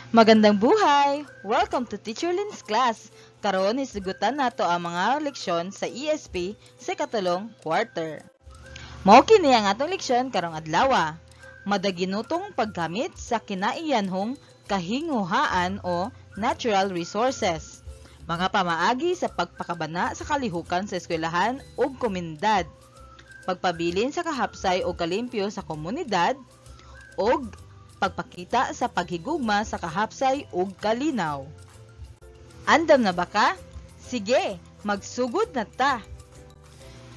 Magandang buhay! Welcome to Teacher Lynn's class. Karon hisigutan nato ang mga leksyon sa ESP sa katulong quarter. Mao kini ang atong leksyon karong adlaw. Madaginutong paggamit sa kinaiyanhong kahinguhaan o natural resources. Mga pamaagi sa pagpakabana sa kalihukan sa eskwelahan ug komunidad. Pagpabilin sa kahapsay o kalimpyo sa komunidad ug pagpakita sa paghigugma sa kahapsay ug kalinaw. Andam na ba ka? Sige, magsugod na ta!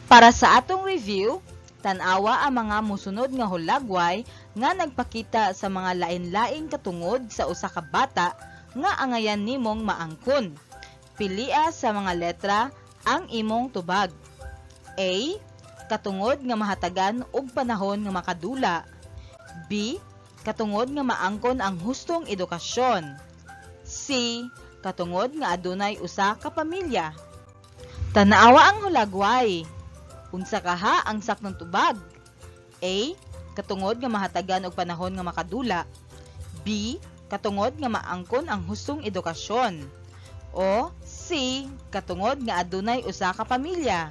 Para sa atong review, tan-awa ang mga musunod nga hulagway nga nagpakita sa mga lain-laing katungod sa usa ka bata nga angayan nimong maangkon. Pilia sa mga letra ang imong tubag. A. Katungod nga mahatagan og panahon nga makadula. B. Katungod nga maangkon ang hustong edukasyon. C. Katungod nga adunay usa ka pamilya. Tanawa ang hulagway. Unsa kaha ang saknong tubag? A. Katungod nga mahatagan og panahon nga makadula. B. Katungod nga maangkon ang hustong edukasyon. O C. Katungod nga adunay usa ka pamilya.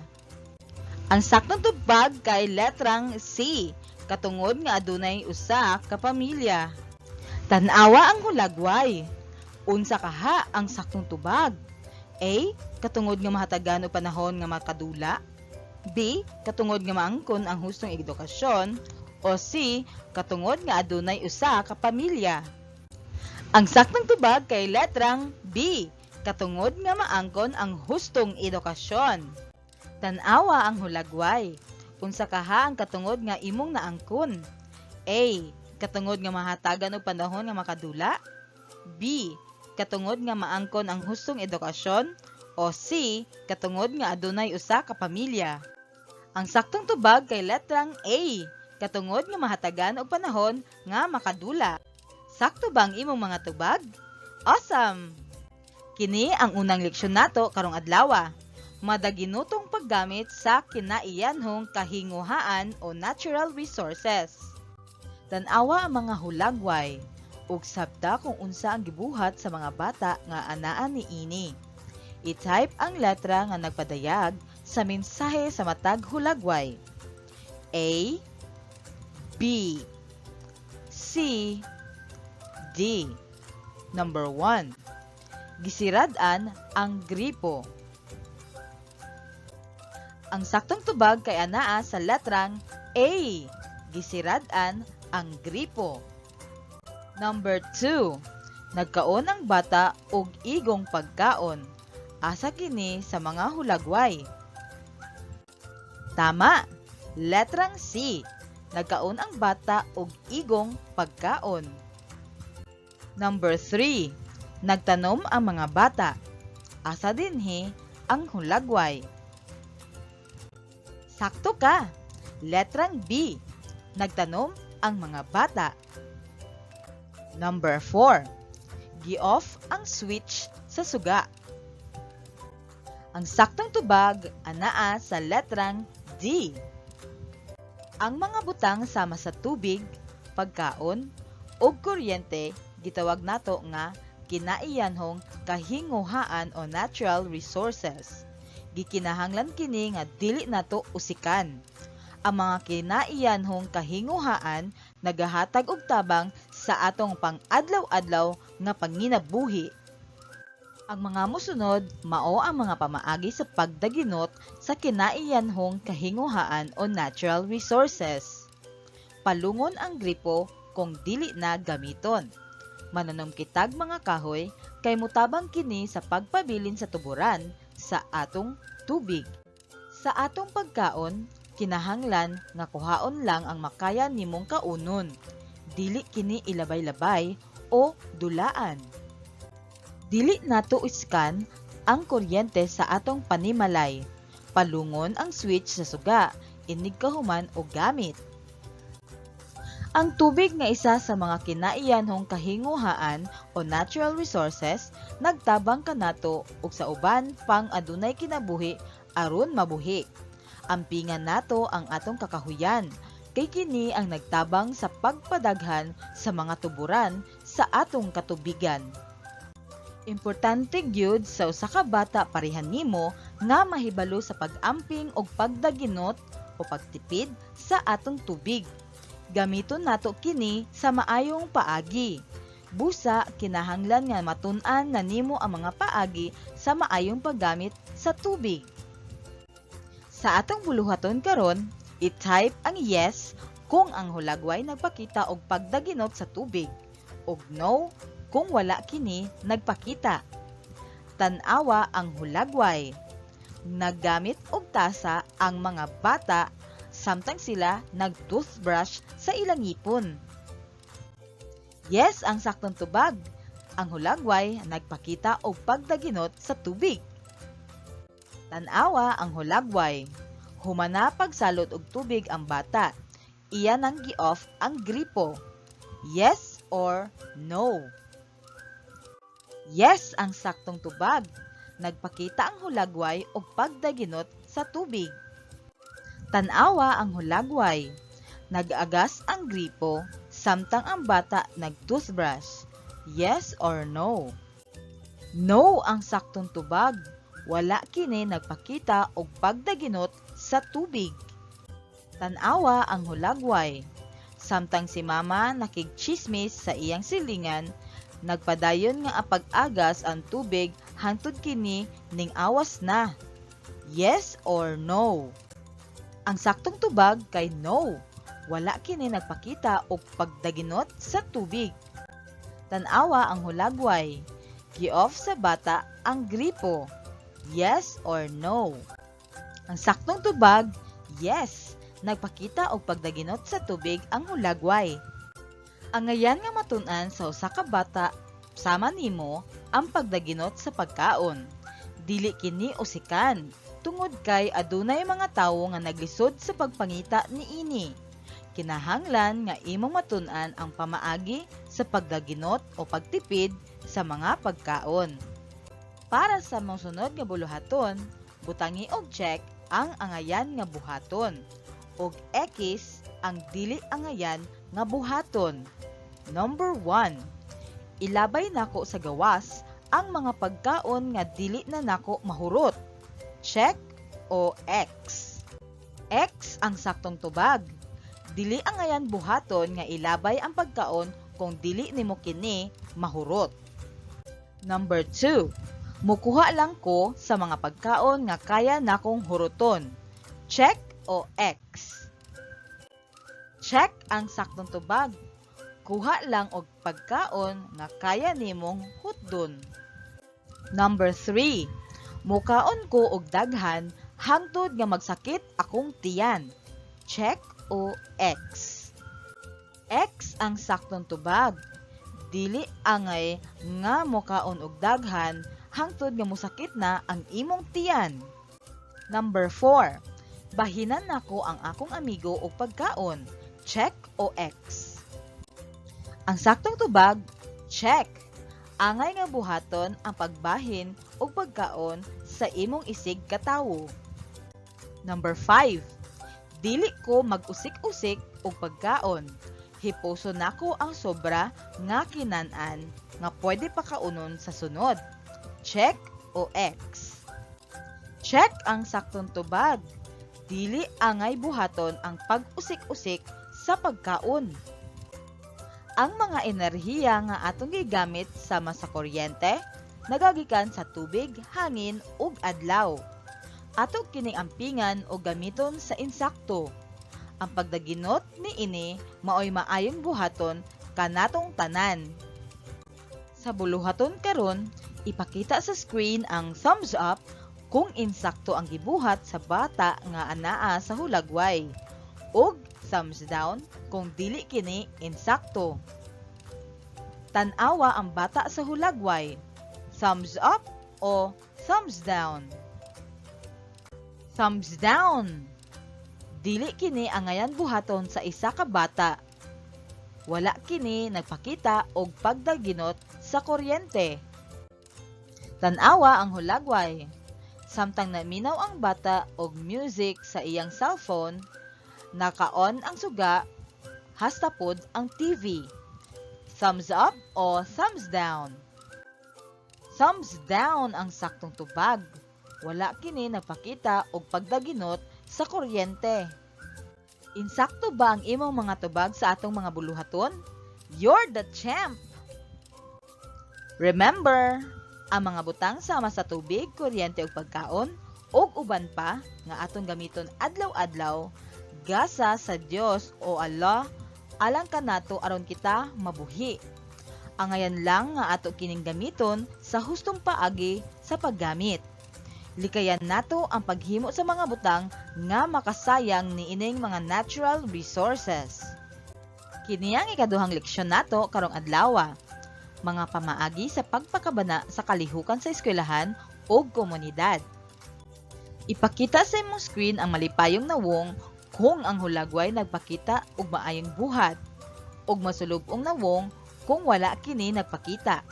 Ang saknong tubag kay letrang C. Katungod nga adunay usa ka pamilya. Tan-awa ang hulagway. Unsa kaha ang saktong tubag? A. Katungod nga mahatagan og panahon nga makadula. B. Katungod nga maangkon ang hustong edukasyon. O C. Katungod nga adunay usa ka pamilya. Ang saktong tubag kay letrang B. Katungod nga maangkon ang hustong edukasyon. Tan-awa ang hulagway. Unsa kaha ang katungod nga imong naangkon? A. Katungod nga mahatagan og panahon nga makadula. B. Katungod nga maangkon ang hustong edukasyon. O C. Katungod nga adunay usa ka pamilya. Ang saktong tubag kay letrang A. Katungod nga mahatagan og panahon nga makadula. Sakto ba ang imong mga tubag? Awesome! Kini ang unang leksyon nato karong adlaw. Madaginutong paggamit sa kinaiyanhong kahinguhaan o natural resources. Tan-awa ang mga hulagway ug sabta kung unsa ang gibuhat sa mga bata nga anaa niini. I-type ang letra nga nagpadayag sa mensahe sa matag hulagway. A, B, C, D. Number 1. Gisirad-an ang gripo. Ang saktong tubag kay anaa sa letrang A. Gisirad-an ang gripo. Number 2. Nagkaon ang bata og igong pagkaon. Asa kini sa mga hulagway? Tama. Letrang C. Nagkaon ang bata og igong pagkaon. Number 3. Nagtanom ang mga bata. Asa dinhi ang hulagway? Sakto ka! Letrang B. Nagtanom ang mga bata. Number 4. Gi-off ang switch sa suga. Ang saktong tubag anaa sa letrang D. Ang mga butang sama sa tubig, pagkaon, ug kuryente gitawag nato nga kinaiyanhong kahinguhaan o natural resources. Gikinahanglan kini nga dili nato usikan. Ang mga kinaiyanhong kahinguhaan nagahatag og tabang sa atong pang-adlaw-adlaw nga panginabuhi. Ang mga mosunod mao ang mga pamaagi sa pagdaginot sa kinaiyanhong kahinguhaan o natural resources. Palungon ang gripo kung dili na gamiton. Mananumkitag mga kahoy kay mutabang kini sa pagpabilin sa tuburan sa atong tubig. Sa atong pagkaon, kinahanglan nga kuhaon lang ang makaya nimong kaunon. Dili kini ilabay-labay o dulaan. Dili nato iskan ang kuryente sa atong panimalay. Palungon ang switch sa suga, inig kahuman o gamit. Ang tubig nga isa sa mga kinaiyanhong kahinguhaan o natural resources, nagtabang kanato ug sa uban pang adunay kinabuhi aron mabuhi. Ampingan nato ang atong kakahuyan, kay kini ang nagtabang sa pagpadaghan sa mga tuburan sa sa atong katubigan. Importante gyud sa usa ka bata parehan nimo nga mahibalo sa pag-amping og pagdaginot o pagtipid sa atong tubig. Gamiton nato kini sa maayong paagi. Busa kinahanglan nga matun-an na nimo ang mga paagi sa maayong paggamit sa tubig. Sa atong buluhaton karon, i-type ang yes kung ang hulagway nagpakita og pagdaginot sa tubig, ug no kung wala kini nagpakita. Tan-awa ang hulagway. Naggamit og tasa ang mga bata samtang sila nag-toothbrush sa ilang ngipon. Yes ang saktong tubag. Ang hulagway nagpakita og pagdaginot sa tubig. Tan-awa ang hulagway. Humana pagsalot og tubig ang bata. Iyan ang gi-off ang gripo. Yes or no? Yes ang saktong tubag. Nagpakita ang hulagway og pagdaginot sa tubig. Tan-awa ang hulagway. Nag-agas ang gripo samtang ang bata nag-toothbrush. Yes or no? No ang saktong tubag. Wala kini nagpakita og pagdaginot sa tubig. Tan-awa ang hulagway. Samtang si mama nakigchismis sa iyang silingan, nagpadayon nga apag-agas ang tubig hangtod kini ning awas na. Yes or no? Ang saktong tubag kay no. Wala kini nagpakita og pagdaginot sa tubig. Tan-awa ang hulagway. Gi-off sa bata ang gripo. Yes or no? Ang saktong tubag, yes. Nagpakita og pagdaginot sa tubig ang hulagway. Ang ngayan nga matun-an sa usa ka bata sama nimo ang pagdaginot sa pagkaon. Dili kini usikan tungod kay adunay mga tawo nga naglisod sa pagpangita niini. Kinahanglan nga imong matun-an ang pamaagi sa pagdaginot o pagtipid sa mga pagkaon. Para sa mosunod nga buluhaton, butangi og check ang angayan nga buhaton og X ang dili angayan nga buhaton. Number 1. Ilabay nako sa gawas ang mga pagkaon nga dili na nako mahurot. Check o X. X ang saktong tubag. Dili angayan buhaton nga ilabay ang pagkaon kung dili nimo kini mahurot. Number 2. Mukuha lang ko sa mga pagkaon nga kaya nakong huruton. Check o X. Check ang saktong tubag. Kuha lang og pagkaon nga kaya nimong hutdon. Number 3. Mukaon ko og daghan hangtod nga magsakit akong tiyan. Check o X. X ang saktong tubag. Dili angay nga mukaon og daghan hangtod nga mosakit na ang imong tiyan. Number 4. Bahinan nako ang akong amigo og pagkaon. Check o X. Ang saktong tubag, check. Angay nga buhaton ang pagbahin og pagkaon sa imong isig katawo. Number 5. Dili ko mag-usik-usik og pagkaon. Hipuso nako ang sobra nga kinan-an nga pwede pa kaunon sa sunod. Check o X. Check ang saktong tubag. Dili angay buhaton ang pag-usik-usik sa pagkaon. Ang mga enerhiya nga atong gigamit sama sa kuryente nagagikan sa tubig, hangin ug adlaw. Ato kining ampingan o gamiton sa insakto. Ang pagdaginot niini maoy maayong buhaton kanatong tanan. Sa buluhaton karon, ipakita sa screen ang thumbs up kung insakto ang gibuhat sa bata nga anaa sa hulagway, ug thumbs down kung dili kini insakto. Tan-awa ang bata sa hulagway. Thumbs up o thumbs down? Thumbs down. Dili kini angayan buhaton sa isa ka bata. Wala kini nagpakita og pagdaginot sa kuryente. Tan-awa ang hulagway. Samtang naminaw ang bata og music sa iyang cellphone, naka-on ang suga, hastapod ang TV. Thumbs up o thumbs down? Thumbs down ang saktong tubag. Wala kini nagpakita og pagdaginot sa kuryente. Insakto ba ang imong mga tubag sa atong mga buluhaton? You're the champ! Remember, ang mga butang sama sa tubig, kuryente ug pagkaon, ug uban pa nga atong gamiton adlaw-adlaw, gasa sa Dios o Allah, alang kanato aron kita mabuhi. Angayan lang nga ato kining gamiton sa hustong paagi sa paggamit. Likayan nato ang paghimo sa mga butang nga makasayang niining mga natural resources. Kini ang ikaduhang leksyon nato karong adlaw. Mga pamaagi sa pagpakabana sa kalihukan sa eskwelahan o komunidad. Ipakita sa imong screen ang malipayong nawong kung ang hulagway nagpakita og maayong buhat, ug masulubong nawong kung wala kini nagpakita.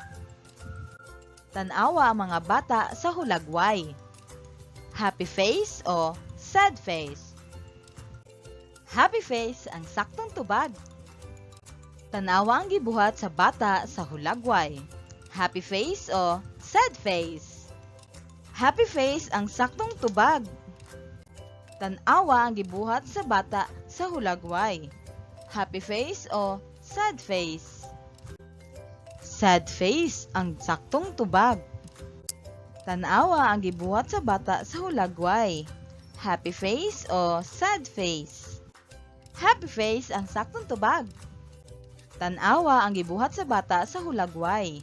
Tan-awa ang mga bata sa hulagway. Happy face o sad face? Happy face ang saktong tubag. Tanawa ang gibuhat sa bata sa hulagway. Happy face o sad face? Happy face ang saktong tubag. Tanawa ang gibuhat sa bata sa hulagway. Happy face o sad face? Sad face ang saktong tubag. Tanawa ang gibuhat sa bata sa hulagway. Happy face o sad face? Happy face ang saktong tubag. Tanawa ang gibuhat sa bata sa hulagway.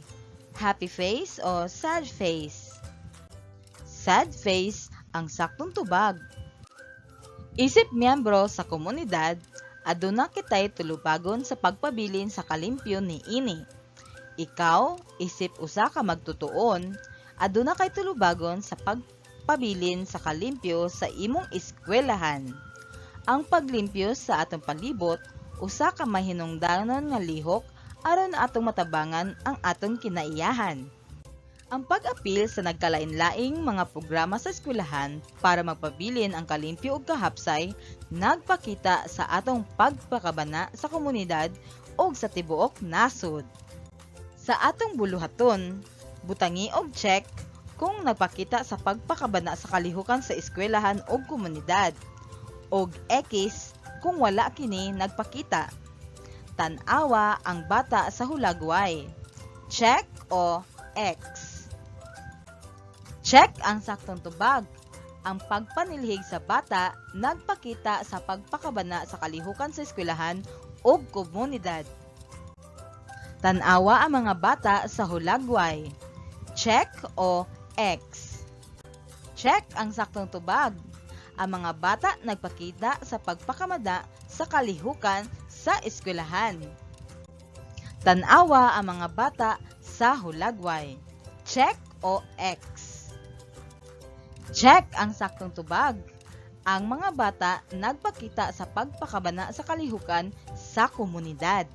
Happy face o sad face? Sad face ang saktong tubag. Isip miyembro sa komunidad, aduna kitay tulubagon sa pagpabilin sa kalimpyo ni ini. Ikaw, isip usa ka magtutuon, aduna kay tulubagon sa pagpabilin sa kalimpyo sa imong eskwelahan. Ang paglimpyo sa atong palibot, usa ka mahinungdanon nga lihok aron atong matabangan ang atong kinaiyahan. Ang pag-apil sa nagkalain-laing mga programa sa eskwelahan para magpabilin ang kalimpyo ug kahapsay nagpakita sa atong pagpakabana sa komunidad ug sa tibuok nasod. Sa atong buluhaton, butangi og check kung nagpakita sa pagpakabana sa kalihukan sa eskwelahan o komunidad, og X kung wala kini nagpakita. Tan-awa ang bata sa hulagway. Check o X? Check ang saktong tubag. Ang pagpanilhig sa bata nagpakita sa pagpakabana sa kalihukan sa eskwelahan o komunidad. Tan-awa ang mga bata sa hulagway. Check o X? Check ang saktong tubag. Ang mga bata nagpakita sa pagpakamada sa kalihukan sa eskwelahan. Tan-awa ang mga bata sa hulagway. Check o X? Check ang saktong tubag. Ang mga bata nagpakita sa pagpakabana sa kalihukan sa komunidad.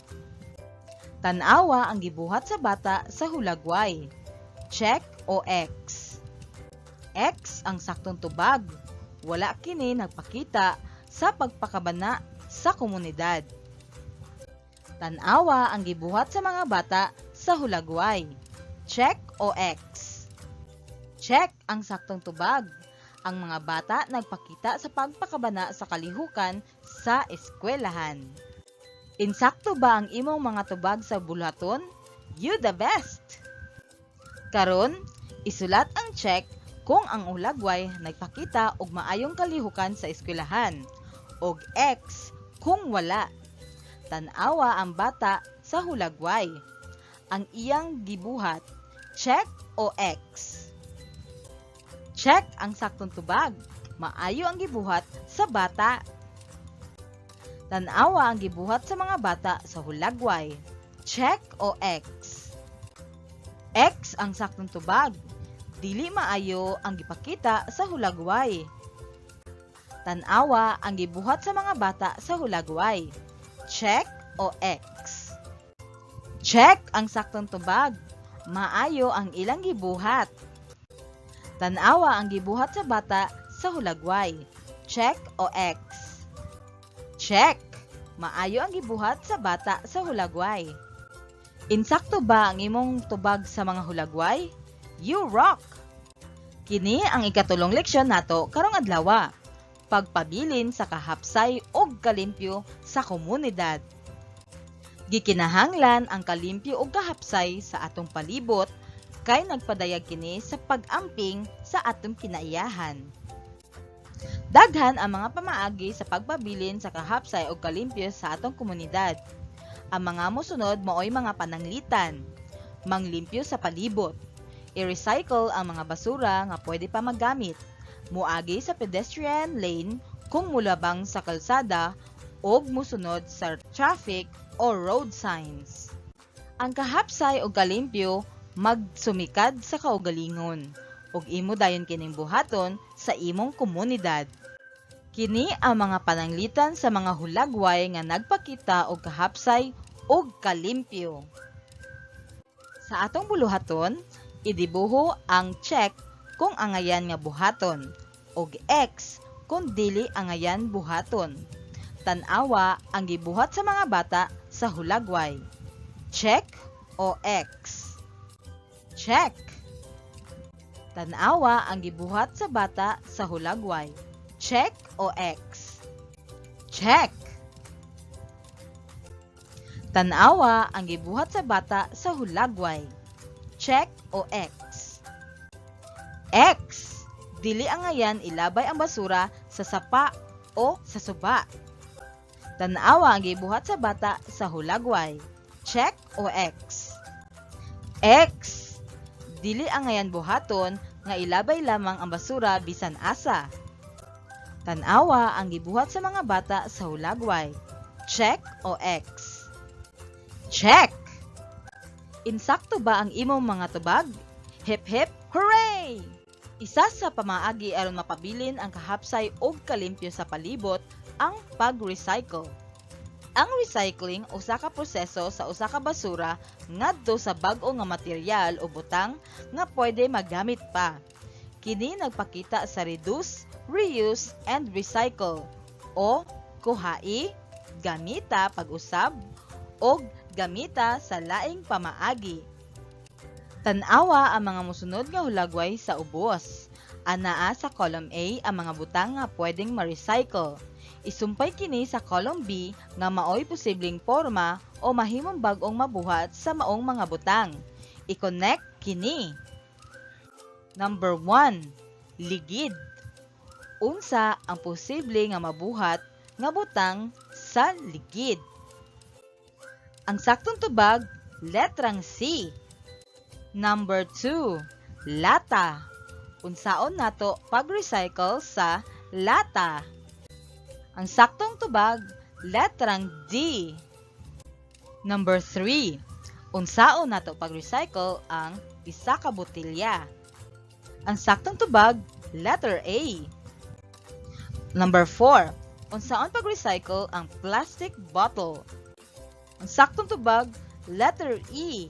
Tan-awa ang gibuhat sa bata sa hulagway. Check o X? X ang saktong tubag. Wala kini nagpakita sa pagpakabana sa komunidad. Tan-awa ang gibuhat sa mga bata sa hulagway. Check o X? Check ang saktong tubag. Ang mga bata nagpakita sa pagpakabana sa kalihukan sa eskwelahan. Insakto ba ang imong mga tubag sa buluhaton? You the best! Karon, isulat ang check kung ang hulagway nagpakita og maayong kalihukan sa eskwelahan, og X kung wala. Tan-awa ang bata sa hulagway. Ang iyang gibuhat, check o X? Check ang saktong tubag. Maayo ang gibuhat sa bata. Tan-awa ang gibuhat sa mga bata sa hulagway. Check o X? X ang saktong tubag. Dili maayo ang gipakita sa hulagway. Tan-awa ang gibuhat sa mga bata sa hulagway. Check o X? Check ang saktong tubag. Maayo ang ilang gibuhat. Tan-awa ang gibuhat sa bata sa hulagway. Check o X? Check. Maayo ang gibuhat sa bata sa hulagway. Insakto ba ang imong tubag sa mga hulagway? You rock! Kini ang ikatulong leksyon nato karong adlaw. Pagpabilin sa kahapsay ug kalimpyo sa komunidad. Gikinahanglan ang kalimpyo ug kahapsay sa atong palibot kay nagpadayag kini sa pag-amping sa atong kinaiyahan. Daghan ang mga pamaagi sa pagpabilin sa kahapsay ug kalimpyo sa atong komunidad. Ang mga mosunod maoy mga pananglitan, manglimpyo sa palibot, i-recycle ang mga basura nga pwede pa magamit, muagi sa pedestrian lane kung mulabang sa kalsada o musunod sa traffic o road signs. Ang kahapsay o kalimpyo magsumikad sa kaugalingon ug imo dayon kining buhaton sa imong komunidad. Kini ang mga pananglitan sa mga hulagway nga nagpakita og kahapsay ug kalimpyo. Sa atong buluhaton, idibuho ang check kung angayan nga buhaton ug X kung dili angayan buhaton. Tan-awa ang gibuhat sa mga bata sa hulagway. Check o X? Check. Tan-awa ang gibuhat sa bata sa hulagway. Check o X? Check. Tan-awa ang gibuhat sa bata sa hulagway. Check o X? X. Dili angayan ilabay ang basura sa sapa o sa suba. Tan-awa ang gibuhat sa bata sa hulagway. Check o X? X. Dili angayan buhaton nga ilabay lamang ang basura bisan asa. Tan-awa ang gibuhat sa mga bata sa hulagway. Check o X? Check. Insakto ba ang imong mga tubag? Hip hip hooray! Isa sa pamaagi aron mapabilin ang kahapsay ug kalimpyo sa palibot ang pag-recycle. Ang recycling usa ka proseso sa usa ka basura ngadto sa bag-o nga material o butang nga pwede magamit pa. Kini nagpakita sa reduce, reuse, and recycle o kuhai, gamita pag-usab o gamita sa laing pamaagi. Tan-awa ang mga mosunod nga hulagway sa ubos. Anaa sa column A ang mga butang nga pwedeng ma-recycle. Isumpay kini sa column B nga maoy posibleng porma o mahimong bag-ong mabuhat sa maong mga butang. I-connect kini. Number 1. Ligid. Unsa ang posible nga mabuhat nga butang sa ligid? Ang saktong tubag, letrang C. Number 2, lata. Unsaon nato pag-recycle sa lata? Ang saktong tubag, letrang D. Number 3, unsaon nato pag-recycle ang isa ka botelya? Ang saktong tubag, letter A. Number 4, unsaon pag-recycle ang plastic bottle? Ang saktong tubag, letter E.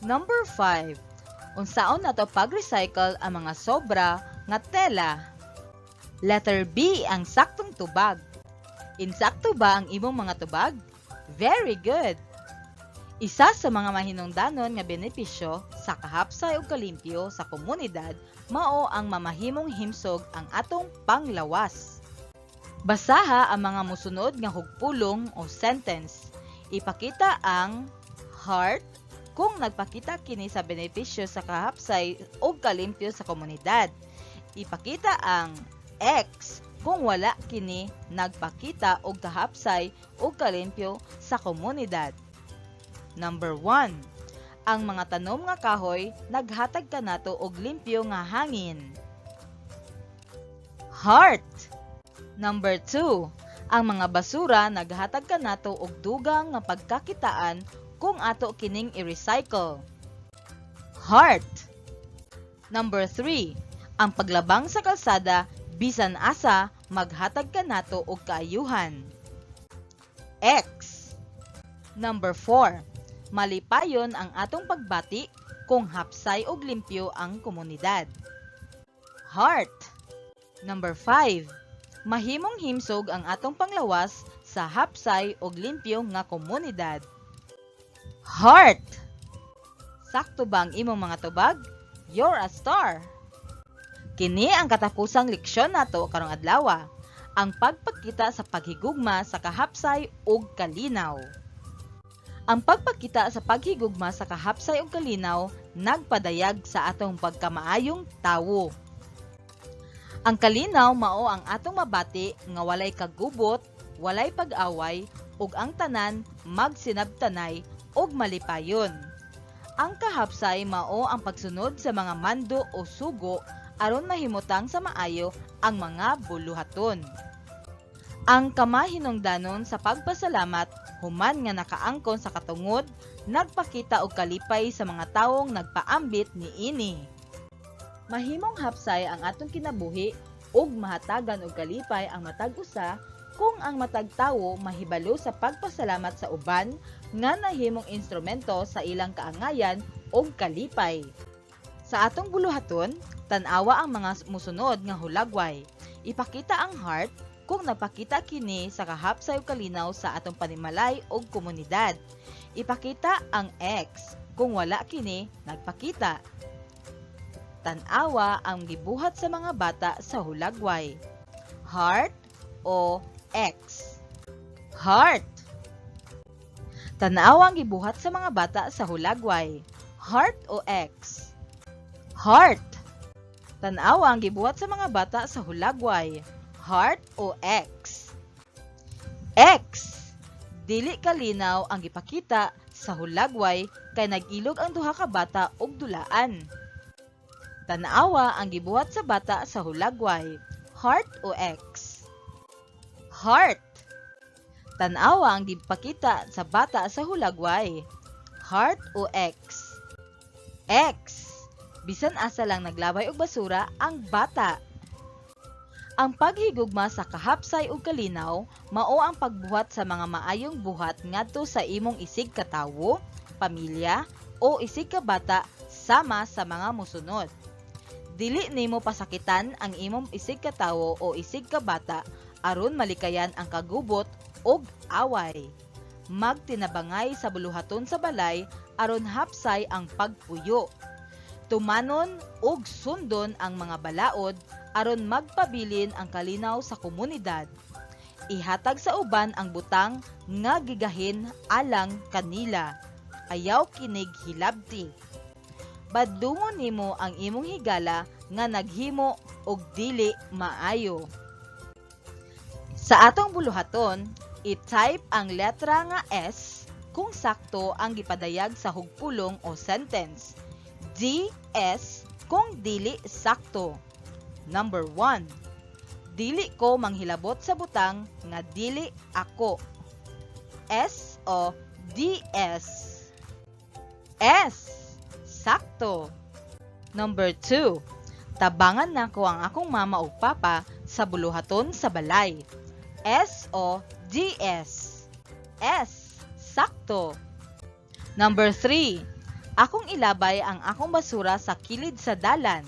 Number 5. Unsaon nato pag-recycle ang mga sobra nga tela? Letter B ang saktong tubag. Insakto ba ang imong mga tubag? Very good! Isa sa mga mahinungdanon nga benepisyo sa kahapsay ug kalimpyo sa komunidad mao ang mamahimong himsog ang atong panglawas. Basaha ang mga mosunod nga hugpulong o sentence. Ipakita ang heart kung nagpakita kini sa benepisyo sa kahapsay o kalimpyo sa komunidad. Ipakita ang X kung wala kini nagpakita og kahapsay o kalimpyo sa komunidad. Number 1. Ang mga tanom nga kahoy naghatag kanato og limpyo nga hangin. Heart. Number 2. Ang mga basura naghatag kanato og dugang nga pagkakitaan kung ato kining i-recycle. Heart. Number 3. Ang paglabang sa kalsada bisan asa maghatag kanato og kaayuhan. X. Number 4. Malipayon ang atong pagbati kung hapsay og limpyo ang komunidad. Heart. Number 5. Mahimong himsog ang atong panglawas sa hapsay og limpyo nga komunidad. Heart. Sakto ba ang imong mga tubag? You're a star. Kini ang katapusang leksyon nato karong adlaw. Ang pagpakita sa paghigugma sa kahapsay ug kalinaw. Ang pagpakita sa paghigugma sa kahapsay ug kalinaw nagpadayag sa atong pagkamaayong tawo. Ang kalinaw mao ang atong mabati nga walay kagubot, walay pag-away, ug ang tanan magsinabtanay ug malipayon. Ang kahapsay mao ang pagsunod sa mga mando o sugo aron mahimutang sa maayo ang mga buluhaton. Ang kamahinungdanon sa pagpasalamat human nga nakaangkon sa katungod, nagpakita og kalipay sa mga tawong nagpaambit niini. Mahimong hapsay ang atong kinabuhi ug mahatagan og kalipay ang matag usa kung ang matag tawo mahibalo sa pagpasalamat sa uban nga nahimong instrumento sa ilang kaangayan ug kalipay. Sa atong buluhaton, tan-awa ang mga musunod nga hulagway. Ipakita ang heart kung napakita kini sa kahapsay ug kalinaw sa atong panimalay ug komunidad. Ipakita ang X kung wala kini nagpakita. Tan-awa ang gibuhat sa mga bata sa hulagway. Heart o X. Heart. Tan-awa ang gibuhat sa mga bata sa hulagway. Heart o X. Heart. Tan-awa ang gibuhat sa mga bata sa hulagway. Heart o X. X. Dili kalinaw ang gipakita sa hulagway kay nag-ilog ang duha ka bata og dulaan. Tan-awa ang gibuhat sa bata sa hulagway. Heart o X. Heart. Tan-awa ang gipakita sa bata sa hulagway. Heart o X. X. Bisan asa lang naglaway og basura ang bata. Ang paghigugma sa kahapsay ug kalinaw mao ang pagbuhat sa mga maayong buhat ngadto sa imong isig ka tawo, pamilya o isig ka bata sama sa mga mosunod. Dili nimo pasakitan ang imong isig ka tawo o isig ka bata aron malikayan ang kagubot ug away. Magtinabangay sa buluhaton sa balay aron hapsay ang pagpuyo. Tumanon ug sundon ang mga balaod aron magpabilin ang kalinaw sa komunidad. Ihatag sa uban ang butang nga gigahin alang kanila. Ayaw kinig hilabti. Badungon nimo ang imong higala nga naghimo og dili maayo. Sa atong buluhaton, i-type ang letra nga S kung sakto ang gipadayag sa hugpulong o sentence. DS kung dili sakto. Number 1. Dili ko manghilabot sa butang nga dili ako. S o DS. S. Sakto. Number 2. Tabangan nako ang akong mama o papa sa buluhaton sa balay. S o DS. S. Sakto. Number 3. Akong ilabay ang akong basura sa kilid sa dalan.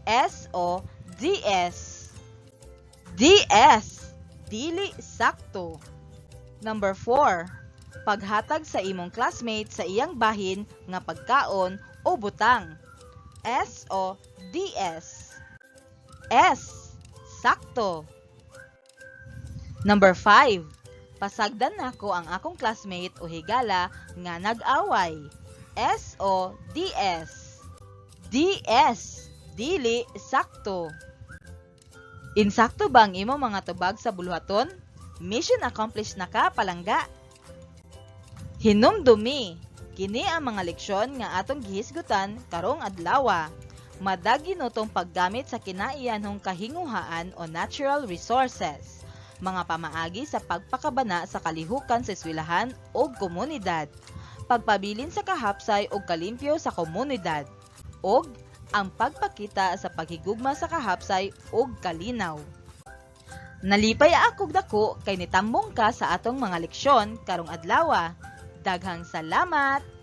S o DS. DS. Dili sakto. Number 4. Paghatag sa imong classmate sa iyang bahin nga pagkaon o butang. S o DS. S. Sakto. Number 5. Pasagdan nako ang akong classmate o higala nga nag-away. S o DS. DS. Dili sakto. Insakto ba ang imong mga tubag sa buluhaton? Mission accomplished na ka, palangga. Hinumdumi. Kini ang mga leksyon nga atong gihisgutan karong adlaw. Madagi notong paggamit sa kinaiyanhong kahinguhaan o natural resources. Mga pamaagi sa pagpakabana sa kalihukan sa eskwelahan o komunidad. Pagpabilin sa kahapsay o kalimpyo sa komunidad. O ang pagpakita sa paghigugma sa kahapsay ug kalinaw. Nalipay akog dako kay nitambong ka sa atong mga leksyon karong adlaw. Daghang salamat!